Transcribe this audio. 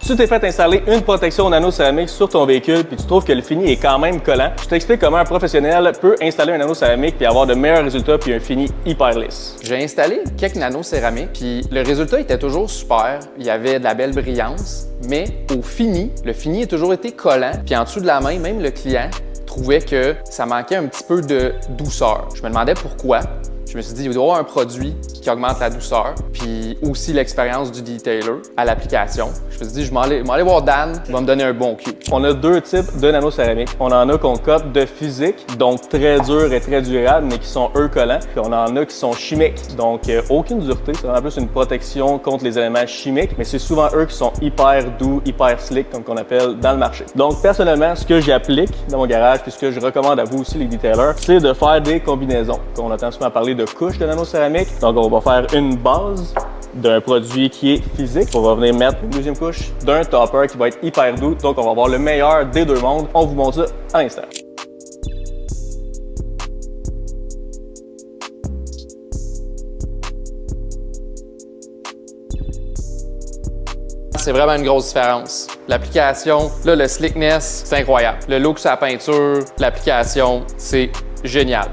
tu t'es fait installer une protection nano-céramique sur ton véhicule puis tu trouves que le fini est quand même collant, je t'explique comment un professionnel peut installer un nano-céramique puis avoir de meilleurs résultats puis un fini hyper lisse. J'ai installé quelques nano-céramiques puis le résultat était toujours super. Il y avait de la belle brillance, mais au fini, le fini a toujours été collant puis en dessous de la main, même le client trouvait que ça manquait un petit peu de douceur. Je me demandais pourquoi. Je me suis dit, il doit y avoir un produit qui augmente la douceur, puis aussi l'expérience du detailer à l'application. Je me suis dit, je vais aller voir Dan, il va me donner un bon cue. On a deux types de nano-céramiques. On en a qu'on cote de physique, donc très durs et très durables, mais qui sont eux collants. Puis on en a qui sont chimiques, donc aucune dureté. C'est vraiment plus une protection contre les éléments chimiques, mais c'est souvent eux qui sont hyper doux, hyper slick, comme qu'on appelle dans le marché. Donc personnellement, ce que j'applique dans mon garage, puis ce que je recommande à vous aussi les detailers, c'est de faire des combinaisons. On entend souvent parler de couches de nano-céramique. Donc on va faire une base d'un produit qui est physique. On va venir mettre une deuxième couche d'un topper qui va être hyper doux. Donc on va avoir le meilleur des deux mondes. On vous montre ça à l'instant. C'est vraiment une grosse différence. L'application, là, le slickness, c'est incroyable. Le look sur la peinture, l'application, c'est génial.